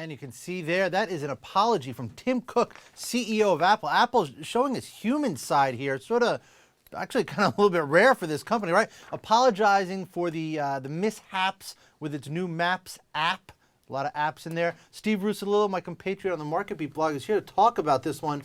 And you can see there, that is an apology from Tim Cook, CEO of Apple. Apple's showing its human side here. It's sort of, actually kind of a little bit rare for this company, right? Apologizing for the mishaps with its new Maps app. A lot of apps in there. Steve Russolillo, my compatriot on the Market Beat blog, is here to talk about this one.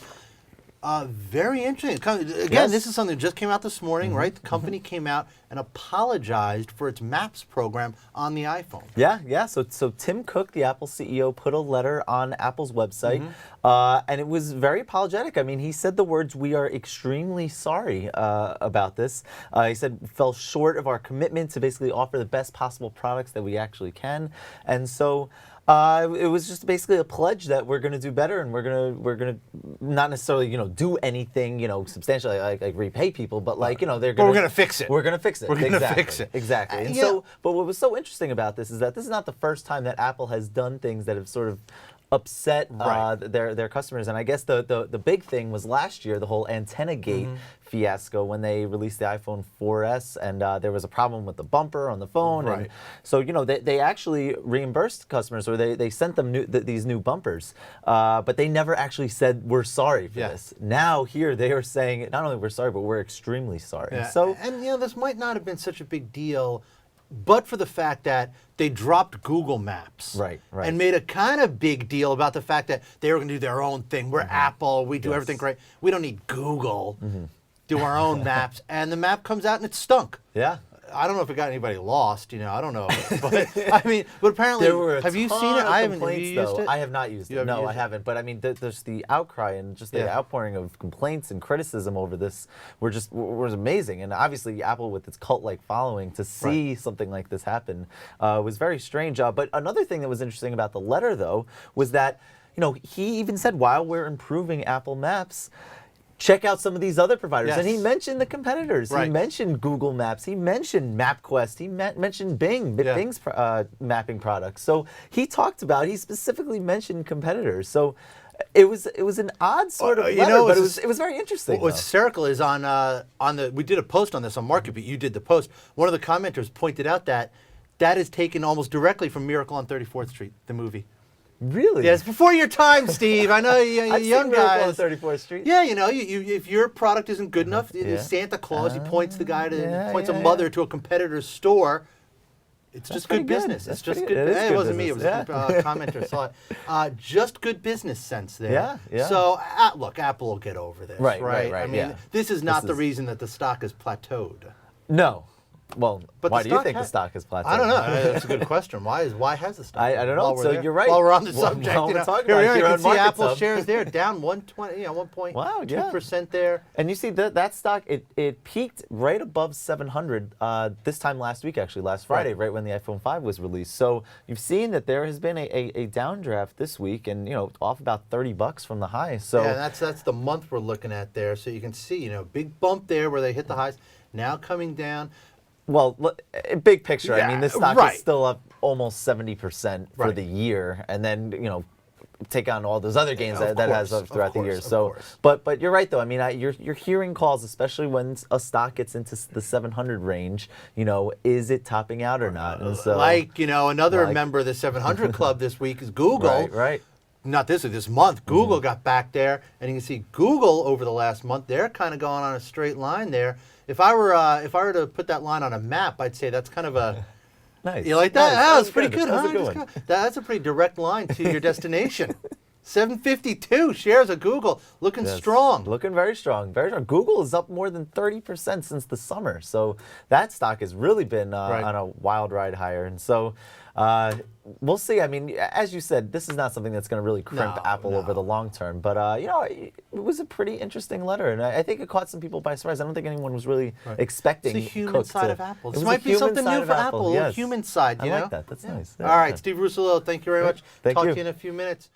Very interesting. Again, this is something that just came out this morning, right? The company came out and apologized for its Maps program on the iPhone. Yeah. So Tim Cook, the Apple CEO, put a letter on Apple's website, and it was very apologetic. I mean, he said the words, "We are extremely sorry about this." He said, "Fell short of our commitment to basically offer the best possible products that we actually can," and so. It was just basically a pledge that we're going to do better, and we're gonna not necessarily do anything substantial like repay people, but like they're going. We're going to fix it. We're going to fix it. We're going to fix it. Exactly. And yeah. so, but what was so interesting about this is that this is not the first time that Apple has done things that have sort of upset their customers. And I guess the big thing was last year, the whole antenna gate fiasco when they released the iPhone 4S, and there was a problem with the bumper on the phone. And so they actually reimbursed customers, or they sent them these new bumpers, but they never actually said we're sorry for this. Now here they are saying not only we're sorry, but we're extremely sorry. Yeah. So and this might not have been such a big deal, but for the fact that they dropped Google Maps and made a kind of big deal about the fact that they were going to do their own thing. We're Apple, we do everything great. We don't need Google. Do our own maps, and the map comes out and it stunk. Yeah. I don't know if it got anybody lost, I don't know. But I mean, but apparently, there were have you seen it? I haven't. Have you used it? I have not used it. No, I haven't. But I mean, there's the outcry and just the outpouring of complaints and criticism over this was amazing. And obviously, Apple with its cult-like following, to see something like this happen was very strange. But another thing that was interesting about the letter, though, was that he even said, while we're improving Apple Maps, check out some of these other providers. And he mentioned the competitors. He mentioned Google Maps. He mentioned MapQuest. He mentioned Bing's mapping products. So he specifically mentioned competitors. So it was an odd sort of letter, but it was very interesting. What's hysterical is we did a post on this on Market Beat. You did the post. One of the commenters pointed out that is taken almost directly from Miracle on 34th Street, the movie. Really? Yes, before your time, Steve. I know you young guys. On 34th Street. Yeah, if your product isn't good enough, Santa Claus, he points points a mother to a competitor's store. It's just good business. It's just good. It wasn't me. It was a commenter saw it. Just good business sense there. Yeah. So look, Apple will get over this. Right. I mean, this is not the reason that the stock is plateaued. No. Well, but why do you think the stock is plateaued? I don't know. That's a good question. Why has the stock? I don't know. So you're right. While we're on the subject, we're talking about you can see Apple Hub. shares there down 1.2% there. And you see that stock, it peaked right above 700 this time last week, actually last Friday, right when the iPhone 5 was released. So you've seen that there has been a downdraft this week, and off about $30 from the high. So that's the month we're looking at there. So you can see big bump there where they hit the highs, now coming down. Well, big picture, I mean, this stock is still up almost 70% for the year, and then, take on all those other gains that has throughout the year. So, but you're right, though. I mean, you're hearing calls, especially when a stock gets into the 700 range, is it topping out or not? And so, another member of the 700 Club this week is Google. Right. Not this month. Google got back there, and you can see Google over the last month, they're kind of going on a straight line there. If I were to put that line on a map, I'd say that's kind of a nice. You like that? Nice. That's pretty good. That's a pretty direct line to your destination. 752 shares of Google, looking strong. Looking very strong, very strong. Google is up more than 30% since the summer, so that stock has really been on a wild ride higher. And so we'll see. I mean, as you said, this is not something that's going to really crimp Apple over the long term. But it was a pretty interesting letter, and I think it caught some people by surprise. I don't think anyone was really expecting. It's the human side of Apple. This might be something new for Apple. The human side. I like that. That's nice. All right, Steve Russolillo, thank you very much. Talk to you in a few minutes.